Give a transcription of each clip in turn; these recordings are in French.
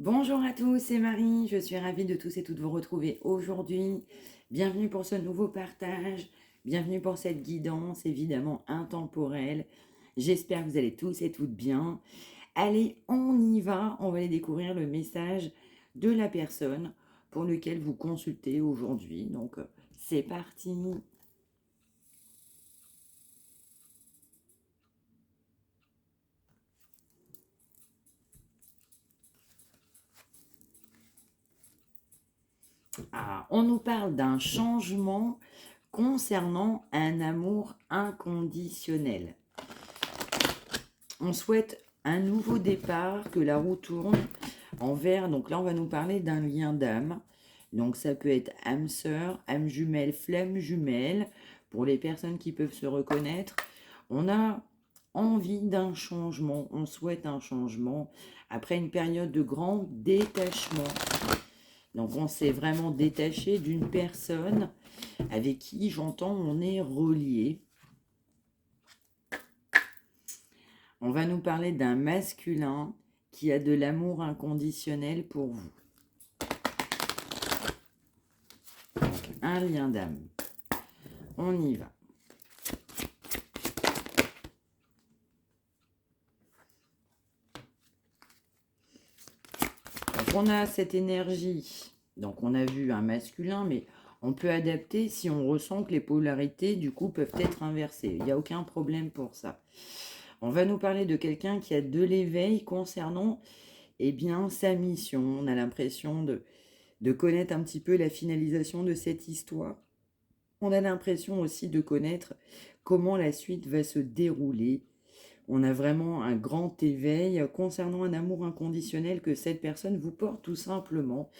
Bonjour à tous, c'est Marie, je suis ravie de tous et toutes vous retrouver aujourd'hui. Bienvenue pour ce nouveau partage, bienvenue pour cette guidance évidemment intemporelle. J'espère que vous allez tous et toutes bien. Allez, on y va, on va aller découvrir le message de la personne pour lequel vous consultez aujourd'hui. Donc c'est parti. Ah, on nous parle d'un changement concernant un amour inconditionnel. On souhaite un nouveau départ, que la roue tourne envers. Donc là, on va nous parler d'un lien d'âme. Donc ça peut être âme sœur, âme jumelle, flamme jumelle. Pour les personnes qui peuvent se reconnaître, on a envie d'un changement, on souhaite un changement après une période de grand détachement. Donc on s'est vraiment détaché d'une personne avec qui, j'entends, on est relié. On va nous parler d'un masculin qui a de l'amour inconditionnel pour vous. Donc, un lien d'âme. On y va. Donc, on a cette énergie. Donc, on a vu un masculin, mais on peut adapter si on ressent que les polarités, du coup, peuvent être inversées. Il n'y a aucun problème pour ça. On va nous parler de quelqu'un qui a de l'éveil concernant bien, sa mission. On a l'impression de connaître un petit peu la finalisation de cette histoire. On a l'impression aussi de connaître comment la suite va se dérouler. On a vraiment un grand éveil concernant un amour inconditionnel que cette personne vous porte tout simplement.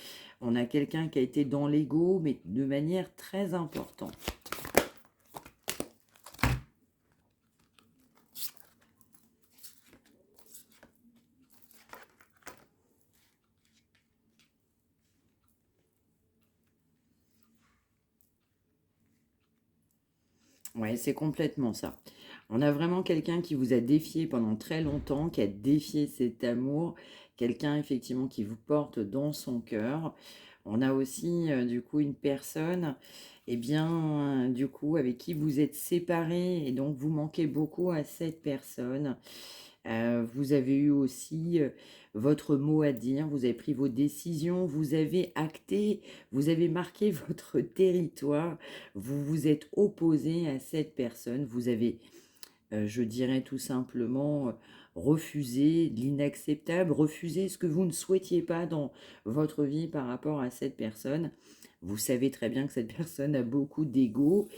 On a quelqu'un qui a été dans l'ego, mais de manière très importante. Ouais, c'est complètement ça. On a vraiment quelqu'un qui vous a défié pendant très longtemps, qui a défié cet amour, quelqu'un effectivement qui vous porte dans son cœur. On a aussi du coup une personne, du coup avec qui vous êtes séparés et donc vous manquez beaucoup à cette personne. Vous avez eu aussi votre mot à dire, vous avez pris vos décisions, vous avez acté, vous avez marqué votre territoire, vous vous êtes opposé à cette personne, vous avez, je dirais tout simplement, refusé l'inacceptable, refusé ce que vous ne souhaitiez pas dans votre vie par rapport à cette personne. Vous savez très bien que cette personne a beaucoup d'ego.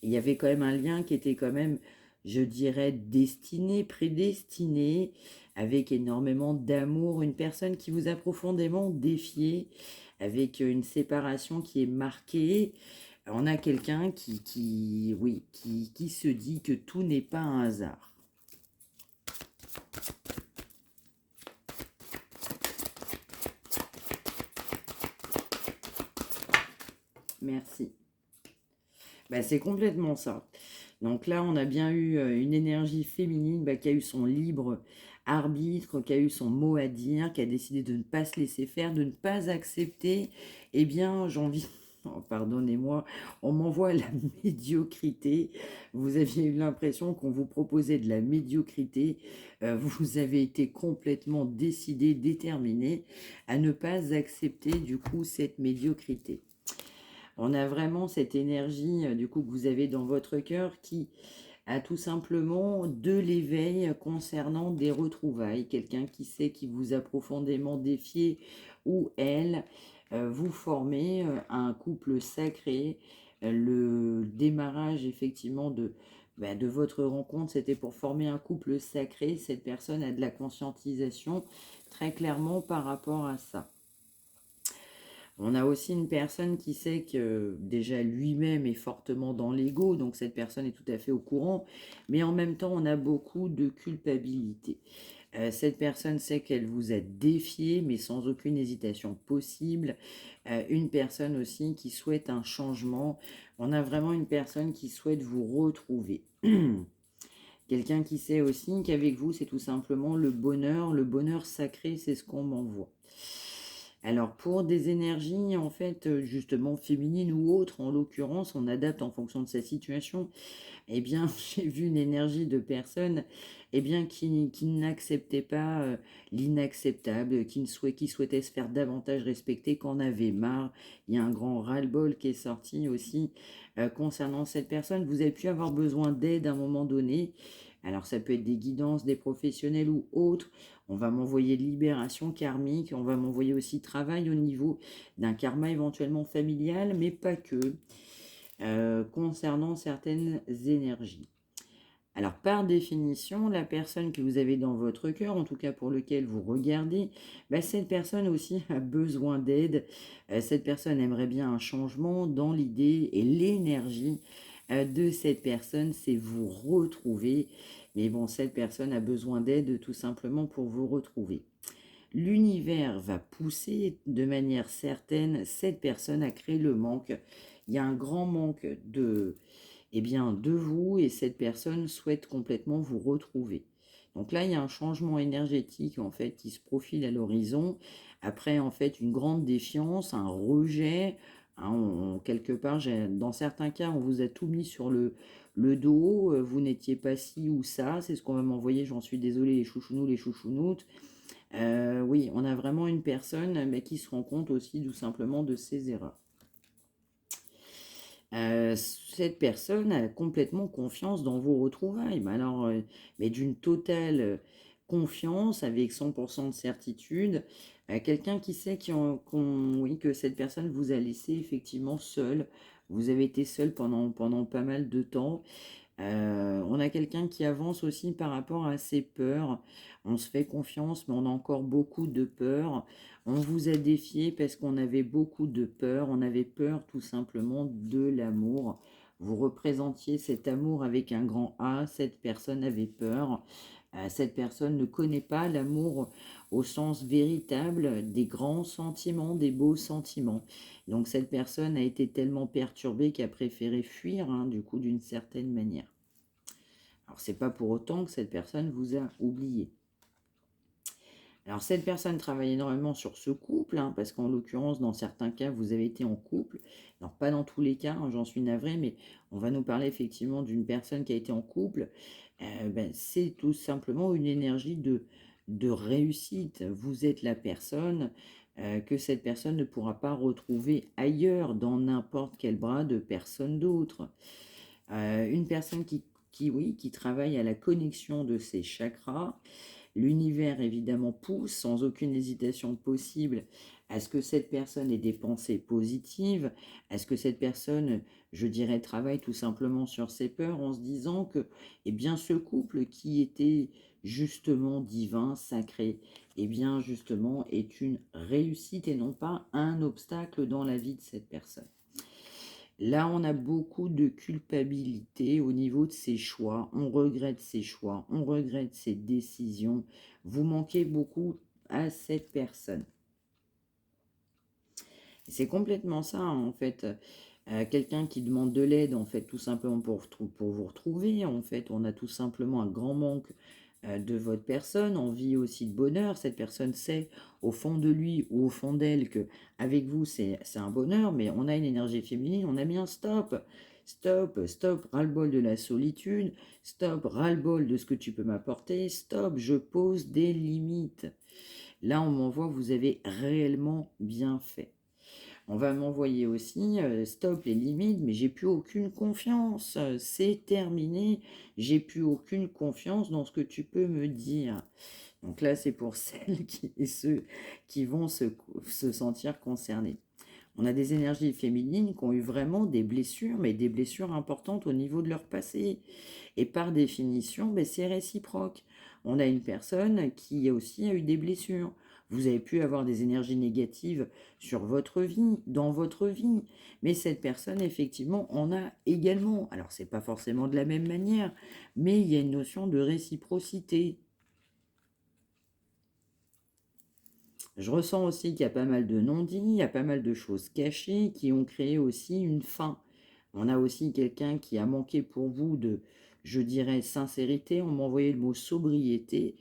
Il y avait quand même un lien qui était quand même, je dirais, destiné, prédestiné, avec énormément d'amour, une personne qui vous a profondément défié, avec une séparation qui est marquée. On a quelqu'un qui se dit que tout n'est pas un hasard. Merci. Bah, c'est complètement ça. Donc là, on a bien eu une énergie féminine qui a eu son libre arbitre, qui a eu son mot à dire, qui a décidé de ne pas se laisser faire, de ne pas accepter. Eh bien, j'ai envie, oh, pardonnez-moi, on m'envoie la médiocrité. Vous aviez eu l'impression qu'on vous proposait de la médiocrité. Vous avez été complètement décidé, déterminé à ne pas accepter du coup cette médiocrité. On a vraiment cette énergie du coup que vous avez dans votre cœur qui a tout simplement de l'éveil concernant des retrouvailles. Quelqu'un qui sait qui vous a profondément défié ou elle, vous formez un couple sacré. Le démarrage effectivement de votre rencontre, c'était pour former un couple sacré. Cette personne a de la conscientisation très clairement par rapport à ça. On a aussi une personne qui sait que déjà lui-même est fortement dans l'ego, donc cette personne est tout à fait au courant, mais en même temps on a beaucoup de culpabilité. Cette personne sait qu'elle vous a défié, mais sans aucune hésitation possible. Une personne aussi qui souhaite un changement. On a vraiment une personne qui souhaite vous retrouver. Quelqu'un qui sait aussi qu'avec vous, c'est tout simplement le bonheur sacré, c'est ce qu'on m'envoie. Alors pour des énergies en fait justement féminines ou autres, en l'occurrence, on adapte en fonction de sa situation. Eh bien, j'ai vu une énergie de personnes eh bien, qui n'acceptaient pas l'inacceptable, qui souhaitaient se faire davantage respecter, qu'en avaient marre. Il y a un grand ras-le-bol qui est sorti aussi concernant cette personne. Vous avez pu avoir besoin d'aide à un moment donné. Alors, ça peut être des guidances, des professionnels ou autres. On va m'envoyer de libération karmique. On va m'envoyer aussi travail au niveau d'un karma éventuellement familial, mais pas que concernant certaines énergies. Alors, par définition, la personne que vous avez dans votre cœur, en tout cas pour lequel vous regardez, bah, cette personne aussi a besoin d'aide. Cette personne aimerait bien un changement dans l'idée et l'énergie de cette personne, c'est vous retrouver. Mais bon, cette personne a besoin d'aide tout simplement pour vous retrouver. L'univers va pousser de manière certaine cette personne à créer le manque. Il y a un grand manque eh bien, de vous et cette personne souhaite complètement vous retrouver. Donc là, il y a un changement énergétique en fait qui se profile à l'horizon. Après, en fait, une grande défiance, un rejet. Hein, quelque part, dans certains cas, on vous a tout mis sur le dos. Vous n'étiez pas ci ou ça. C'est ce qu'on va m'envoyer. J'en suis désolée, les chouchounous, les chouchounoutes. Oui, on a vraiment une personne mais qui se rend compte aussi tout simplement de ses erreurs. Cette personne a complètement confiance dans vos retrouvailles, mais d'une totale confiance avec 100% de certitude. Quelqu'un qui sait oui, que cette personne vous a laissé effectivement seul. Vous avez été seul pendant pas mal de temps. On a quelqu'un qui avance aussi par rapport à ses peurs. On se fait confiance, mais on a encore beaucoup de peurs. On vous a défié parce qu'on avait beaucoup de peur. On avait peur tout simplement de l'amour. Vous représentiez cet amour avec un grand A. Cette personne avait peur. Cette personne ne connaît pas l'amour au sens véritable des grands sentiments, des beaux sentiments. Donc cette personne a été tellement perturbée qu'elle a préféré fuir, hein, du coup, d'une certaine manière. Alors, c'est pas pour autant que cette personne vous a oublié. Alors, cette personne travaille énormément sur ce couple, hein, parce qu'en l'occurrence, dans certains cas, vous avez été en couple. Alors, pas dans tous les cas, hein, j'en suis navrée, mais on va nous parler effectivement d'une personne qui a été en couple. C'est tout simplement une énergie de réussite. Vous êtes la personne que cette personne ne pourra pas retrouver ailleurs, dans n'importe quel bras de personne d'autre. Une personne oui, qui travaille à la connexion de ses chakras. L'univers, évidemment, pousse sans aucune hésitation possible à ce que cette personne ait des pensées positives, à ce que cette personne, je dirais, travaille tout simplement sur ses peurs en se disant que, eh bien, ce couple qui était justement divin, sacré, eh bien, justement, est une réussite et non pas un obstacle dans la vie de cette personne. Là, on a beaucoup de culpabilité au niveau de ses choix. On regrette ses choix, on regrette ses décisions. Vous manquez beaucoup à cette personne. C'est complètement ça, hein, en fait. Quelqu'un qui demande de l'aide, en fait, tout simplement pour vous retrouver. En fait, on a tout simplement un grand manque de votre personne, envie aussi de bonheur. Cette personne sait au fond de lui ou au fond d'elle que avec vous c'est un bonheur, mais on a une énergie féminine, on a mis un stop. Stop, stop, ras-le-bol de la solitude, stop, ras-le-bol de ce que tu peux m'apporter, stop, je pose des limites. Là, on m'envoie, vous avez réellement bien fait. On va m'envoyer aussi stop les limites, mais j'ai plus aucune confiance. C'est terminé. J'ai plus aucune confiance dans ce que tu peux me dire. Donc là, c'est pour celles et ceux qui vont se sentir concernés. On a des énergies féminines qui ont eu vraiment des blessures, mais des blessures importantes au niveau de leur passé. Et par définition, c'est réciproque. On a une personne qui aussi a eu des blessures. Vous avez pu avoir des énergies négatives sur votre vie, dans votre vie. Mais cette personne, effectivement, en a également. Alors, c'est pas forcément de la même manière, mais il y a une notion de réciprocité. Je ressens aussi qu'il y a pas mal de non-dits, il y a pas mal de choses cachées qui ont créé aussi une fin. On a aussi quelqu'un qui a manqué pour vous je dirais sincérité, on m'a envoyé le mot sobriété,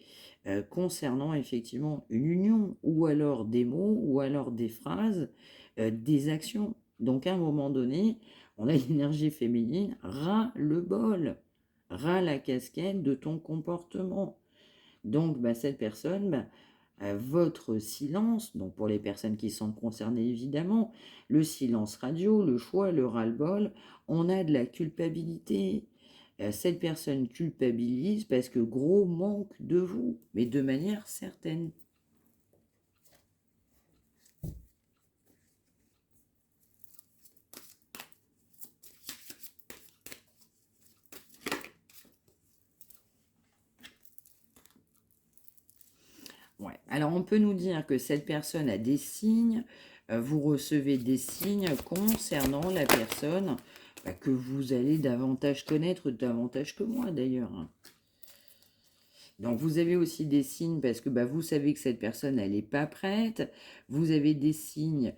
concernant effectivement une union, ou alors des mots, ou alors des phrases, des actions. Donc à un moment donné, on a l'énergie féminine, ras le bol, ras la casquette de ton comportement. Donc bah, cette personne, bah, votre silence, donc pour les personnes qui sont concernées évidemment, le silence radio, le choix, le ras-le-bol, on a de la culpabilité. Cette personne culpabilise parce que gros manque de vous, mais de manière certaine. Ouais. Alors on peut nous dire que cette personne a des signes, vous recevez des signes concernant la personne bah, que vous allez davantage connaître, davantage que moi d'ailleurs, hein. Donc vous avez aussi des signes parce que bah, vous savez que cette personne, elle n'est pas prête. Vous avez des signes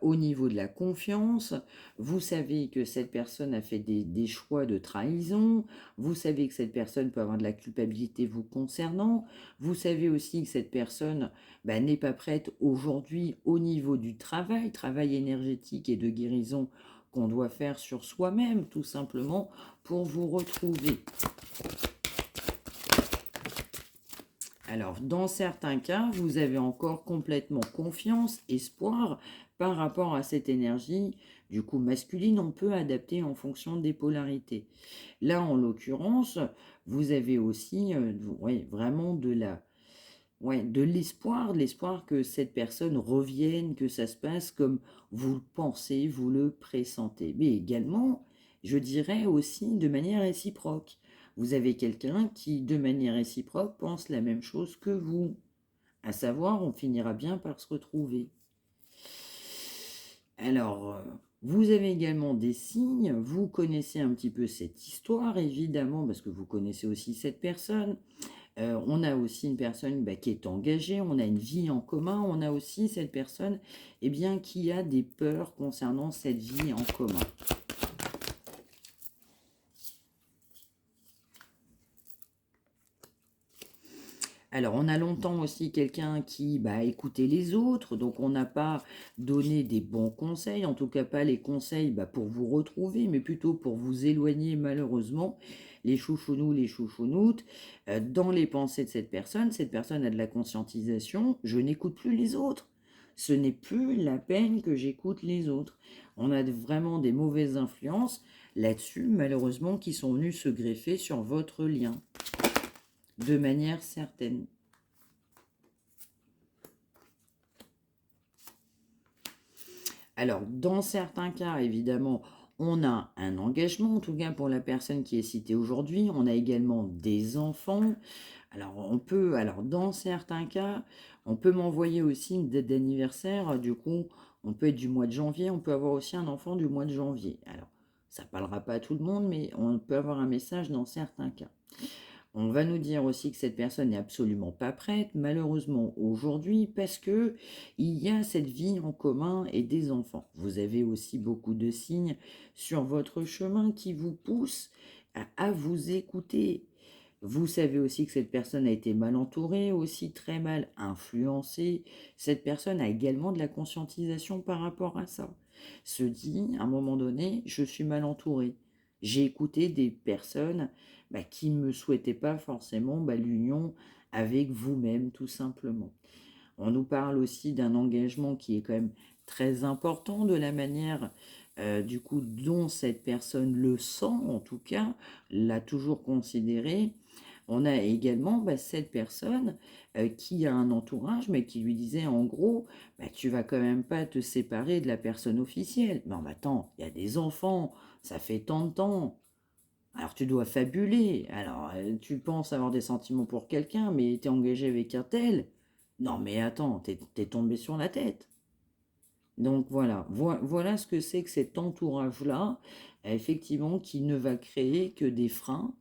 au niveau de la confiance. Vous savez que cette personne a fait des choix de trahison. Vous savez que cette personne peut avoir de la culpabilité vous concernant. Vous savez aussi que cette personne bah, n'est pas prête aujourd'hui au niveau du travail, travail énergétique et de guérison qu'on doit faire sur soi-même, tout simplement, pour vous retrouver. Alors, dans certains cas, vous avez encore complètement confiance, espoir par rapport à cette énergie. Du coup, masculine, on peut adapter en fonction des polarités. Là, en l'occurrence, vous avez aussi ouais, vraiment de l'espoir que cette personne revienne, que ça se passe comme vous le pensez, vous le pressentez. Mais également, je dirais aussi de manière réciproque. Vous avez quelqu'un qui, de manière réciproque, pense la même chose que vous. À savoir, on finira bien par se retrouver. Alors, vous avez également des signes, vous connaissez un petit peu cette histoire, évidemment, parce que vous connaissez aussi cette personne. On a aussi une personne bah, qui est engagée, on a une vie en commun, on a aussi cette personne eh bien, qui a des peurs concernant cette vie en commun. Alors, on a longtemps aussi quelqu'un qui bah, écoutait les autres, donc on n'a pas donné des bons conseils, en tout cas pas les conseils bah, pour vous retrouver, mais plutôt pour vous éloigner malheureusement, les chouchounous, les chouchounoutes, dans les pensées de cette personne. Cette personne a de la conscientisation, je n'écoute plus les autres. Ce n'est plus la peine que j'écoute les autres. On a vraiment des mauvaises influences là-dessus, malheureusement, qui sont venues se greffer sur votre lien de manière certaine. Alors, dans certains cas, évidemment, on a un engagement, en tout cas pour la personne qui est citée aujourd'hui. On a également des enfants. Alors dans certains cas, on peut m'envoyer aussi une date d'anniversaire. Du coup, on peut être du mois de janvier. On peut avoir aussi un enfant du mois de janvier. Alors, ça ne parlera pas à tout le monde, mais on peut avoir un message dans certains cas. On va nous dire aussi que cette personne n'est absolument pas prête, malheureusement aujourd'hui, parce que il y a cette vie en commun et des enfants. Vous avez aussi beaucoup de signes sur votre chemin qui vous poussent à vous écouter. Vous savez aussi que cette personne a été mal entourée, aussi très mal influencée. Cette personne a également de la conscientisation par rapport à ça. Se dit, à un moment donné, je suis mal entouré. J'ai écouté des personnes bah, qui ne me souhaitaient pas forcément bah, l'union avec vous-même, tout simplement. On nous parle aussi d'un engagement qui est quand même très important de la manière du coup dont cette personne le sent, en tout cas, l'a toujours considéré. On a également bah, cette personne qui a un entourage, mais qui lui disait en gros, bah, tu vas quand même pas te séparer de la personne officielle. Non, mais attends, il y a des enfants, ça fait tant de temps. Alors tu dois fabuler. Alors tu penses avoir des sentiments pour quelqu'un, mais t'es engagé avec un tel. Non, mais attends, t'es tombé sur la tête. Donc voilà, voilà ce que c'est que cet entourage-là, effectivement, qui ne va créer que des freins,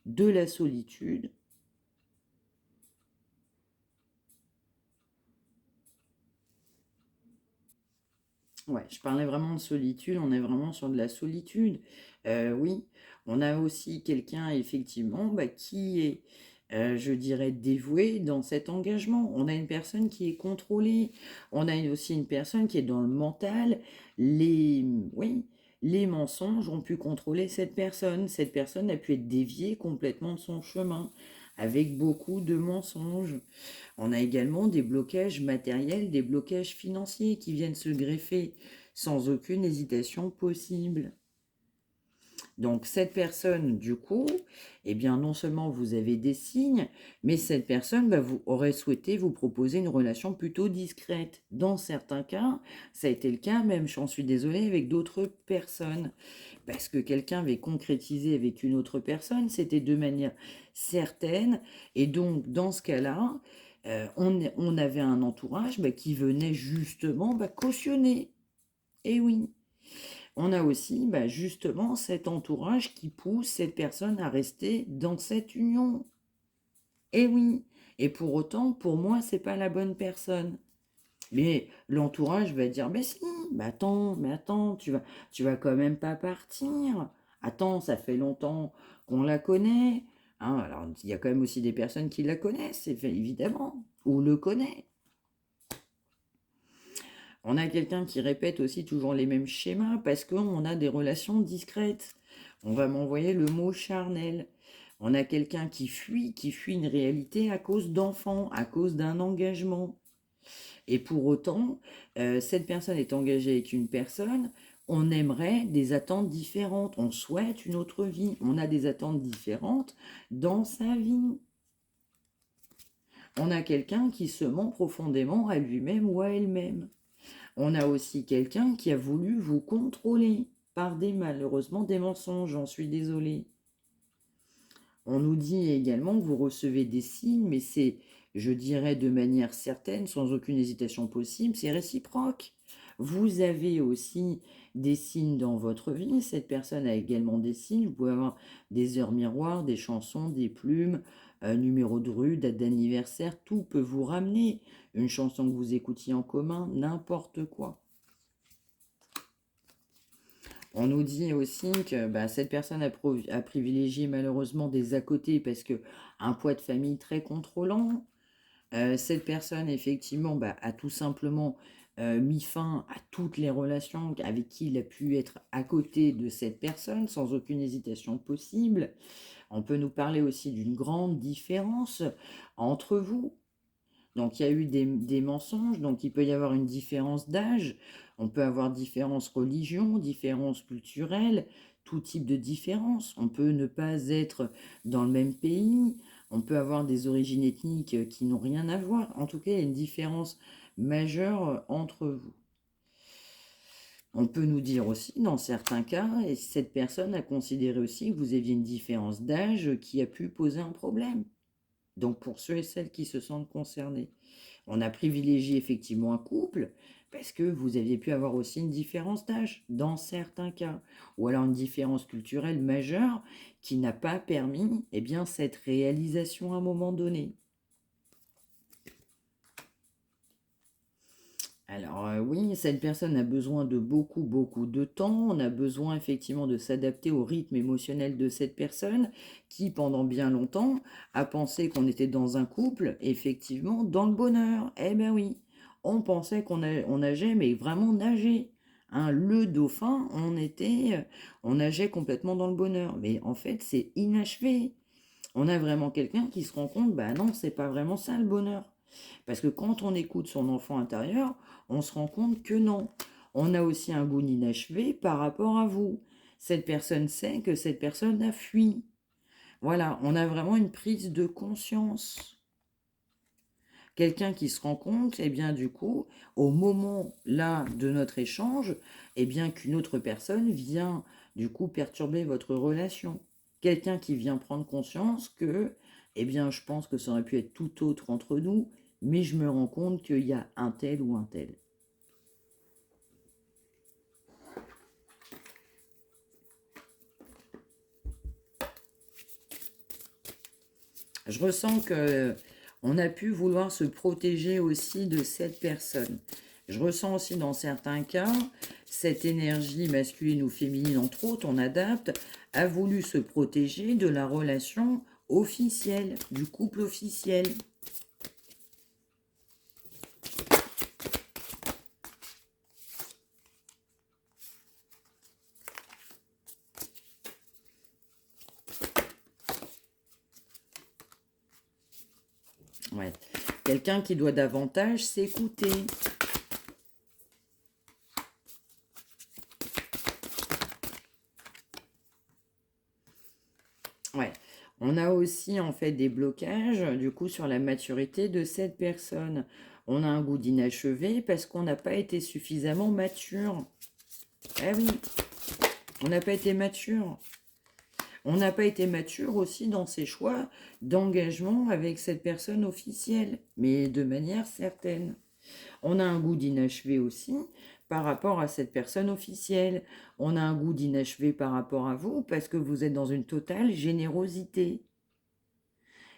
de la solitude. Ouais, je parlais vraiment de solitude, on est vraiment sur de la solitude. Oui, On a aussi quelqu'un, effectivement, bah, qui est, je dirais, dévoué dans cet engagement. On a une personne qui est contrôlée. On a aussi une personne qui est dans le mental. Oui, les mensonges ont pu contrôler cette personne. Cette personne a pu être déviée complètement de son chemin, avec beaucoup de mensonges. On a également des blocages matériels, des blocages financiers qui viennent se greffer sans aucune hésitation possible. Donc cette personne, du coup, eh bien non seulement vous avez des signes, mais cette personne vous aurait souhaité vous proposer une relation plutôt discrète. Dans certains cas, ça a été le cas, même j'en suis désolée, avec d'autres personnes. Parce que quelqu'un avait concrétisé avec une autre personne, c'était de manière certaine. Et donc, dans ce cas-là, on avait un entourage qui venait justement cautionner. Et oui. On a aussi justement cet entourage qui pousse cette personne à rester dans cette union. Et oui. Et pour autant, pour moi, c'est pas la bonne personne. Mais l'entourage va dire, mais si, mais attends, tu vas quand même pas partir. Attends, ça fait longtemps qu'on la connaît. Hein, alors, il y a quand même aussi des personnes qui la connaissent, évidemment, ou le connaissent. On a quelqu'un qui répète aussi toujours les mêmes schémas parce qu'on a des relations discrètes. On va m'envoyer le mot charnel. On a quelqu'un qui fuit une réalité à cause d'enfants, à cause d'un engagement. Et pour autant, cette personne est engagée avec une personne, on aimerait des attentes différentes, on souhaite une autre vie, on a des attentes différentes dans sa vie. On a quelqu'un qui se ment profondément à lui-même ou à elle-même. On a aussi quelqu'un qui a voulu vous contrôler par malheureusement des mensonges, j'en suis désolée. On nous dit également que vous recevez des signes, mais c'est, je dirais de manière certaine, sans aucune hésitation possible, c'est réciproque. Vous avez aussi des signes dans votre vie, cette personne a également des signes, vous pouvez avoir des heures miroirs, des chansons, des plumes, un numéro de rue, date d'anniversaire, tout peut vous ramener. Une chanson que vous écoutiez en commun, n'importe quoi. On nous dit aussi que cette personne a privilégié malheureusement des à côté parce que un poids de famille très contrôlant. Cette personne, effectivement, a tout simplement mis fin à toutes les relations avec qui il a pu être à côté de cette personne sans aucune hésitation possible. On peut nous parler aussi d'une grande différence entre vous. Donc il y a eu des mensonges, donc il peut y avoir une différence d'âge, on peut avoir différence religion, différence culturelle, tout type de différence. On peut ne pas être dans le même pays, on peut avoir des origines ethniques qui n'ont rien à voir. En tout cas, il y a une différence majeure entre vous. On peut nous dire aussi, dans certains cas, et cette personne a considéré aussi que vous aviez une différence d'âge qui a pu poser un problème. Donc pour ceux et celles qui se sentent concernés. On a privilégié effectivement un couple parce que vous aviez pu avoir aussi une différence d'âge dans certains cas, ou alors une différence culturelle majeure qui n'a pas permis cette réalisation à un moment donné. Alors oui, cette personne a besoin de beaucoup, beaucoup de temps. On a besoin effectivement de s'adapter au rythme émotionnel de cette personne qui, pendant bien longtemps, a pensé qu'on était dans un couple, effectivement, dans le bonheur. Eh ben oui, on pensait on nageait, mais vraiment nager. Hein, le dauphin, on nageait complètement dans le bonheur. Mais en fait, c'est inachevé. On a vraiment quelqu'un qui se rend compte, non, c'est pas vraiment ça le bonheur. Parce que quand on écoute son enfant intérieur, on se rend compte que non. On a aussi un goût inachevé par rapport à vous. Cette personne sait que cette personne a fui. Voilà, on a vraiment une prise de conscience. Quelqu'un qui se rend compte, du coup, au moment là de notre échange, qu'une autre personne vient du coup perturber votre relation. Quelqu'un qui vient prendre conscience que, je pense que ça aurait pu être tout autre entre nous, mais je me rends compte qu'il y a un tel ou un tel. Je ressens que on a pu vouloir se protéger aussi de cette personne. Je ressens aussi dans certains cas, cette énergie masculine ou féminine, entre autres, on adapte, a voulu se protéger de la relation officielle, du couple officiel. Ouais. Quelqu'un qui doit davantage s'écouter. Ouais. On a aussi en fait des blocages du coup sur la maturité de cette personne. On a un goût d'inachevé parce qu'on n'a pas été suffisamment mature. Eh oui, on n'a pas été mature. On n'a pas été mature aussi dans ses choix d'engagement avec cette personne officielle, mais de manière certaine. On a un goût d'inachevé aussi par rapport à cette personne officielle. On a un goût d'inachevé par rapport à vous parce que vous êtes dans une totale générosité.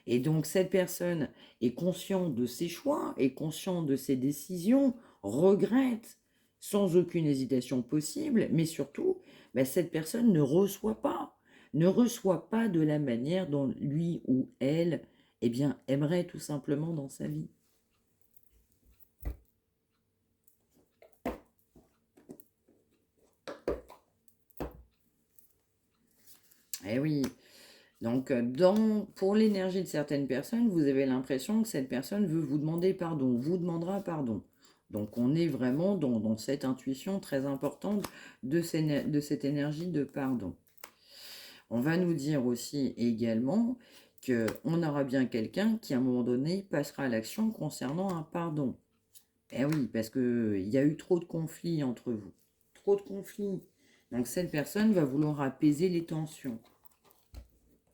Et donc cette personne est consciente de ses choix, est consciente de ses décisions, regrette sans aucune hésitation possible, mais surtout, cette personne ne reçoit pas de la manière dont lui ou elle aimerait tout simplement dans sa vie. Eh oui, donc pour l'énergie de certaines personnes, vous avez l'impression que cette personne veut vous demander pardon, vous demandera pardon. Donc on est vraiment dans cette intuition très importante de cette énergie de pardon. On va nous dire aussi également qu'on aura bien quelqu'un qui à un moment donné passera à l'action concernant un pardon. Eh oui, parce qu'il y a eu trop de conflits entre vous. Trop de conflits. Donc cette personne va vouloir apaiser les tensions.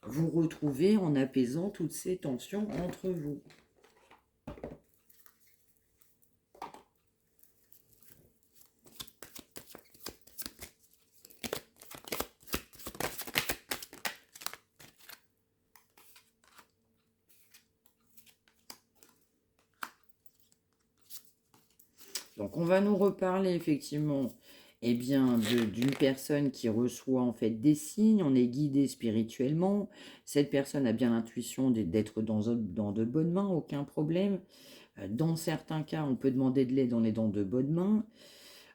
Vous retrouvez en apaisant toutes ces tensions entre vous. Donc on va nous reparler effectivement d'une personne qui reçoit en fait des signes, on est guidé spirituellement, cette personne a bien l'intuition d'être dans de bonnes mains, aucun problème. Dans certains cas, on peut demander de l'aide, on est dans de bonnes mains.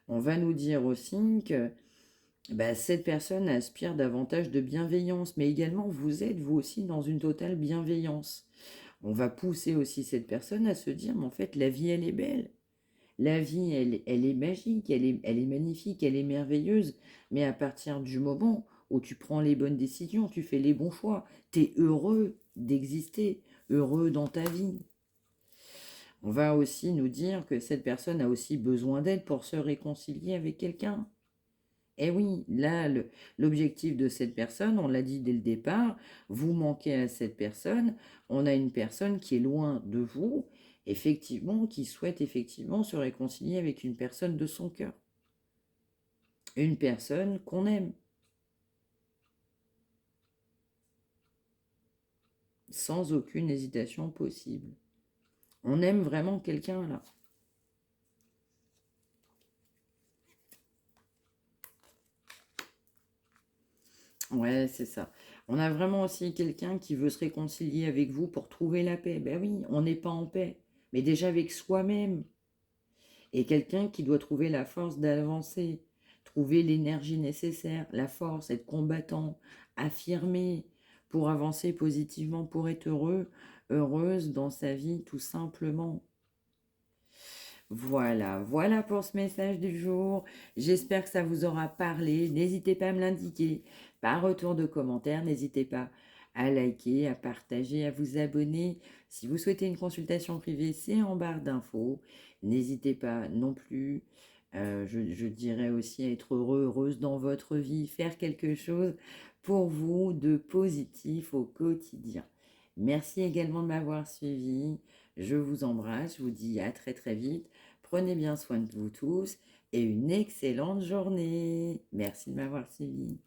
On va nous dire aussi que cette personne aspire davantage de bienveillance, mais également vous êtes vous aussi dans une totale bienveillance. On va pousser aussi cette personne à se dire, mais en fait, la vie, elle est belle. La vie, elle est magique, elle est magnifique, elle est merveilleuse. Mais à partir du moment où tu prends les bonnes décisions, tu fais les bons choix, tu es heureux d'exister, heureux dans ta vie. On va aussi nous dire que cette personne a aussi besoin d'aide pour se réconcilier avec quelqu'un. Eh oui, là, l'objectif de cette personne, on l'a dit dès le départ, vous manquez à cette personne, on a une personne qui est loin de vous, effectivement, qui souhaite effectivement se réconcilier avec une personne de son cœur. Une personne qu'on aime. Sans aucune hésitation possible. On aime vraiment quelqu'un là. Ouais, c'est ça. On a vraiment aussi quelqu'un qui veut se réconcilier avec vous pour trouver la paix. Ben oui, on n'est pas en paix, mais déjà avec soi-même. Et quelqu'un qui doit trouver la force d'avancer, trouver l'énergie nécessaire, la force, être combattant, affirmer pour avancer positivement, pour être heureux, heureuse dans sa vie tout simplement. Voilà, voilà pour ce message du jour. J'espère que ça vous aura parlé. N'hésitez pas à me l'indiquer par retour de commentaire. N'hésitez pas à liker, à partager, à vous abonner. Si vous souhaitez une consultation privée, c'est en barre d'infos. N'hésitez pas non plus, je dirais aussi à être heureux, heureuse dans votre vie, faire quelque chose pour vous de positif au quotidien. Merci également de m'avoir suivi. Je vous embrasse, je vous dis à très très vite. Prenez bien soin de vous tous et une excellente journée. Merci de m'avoir suivi.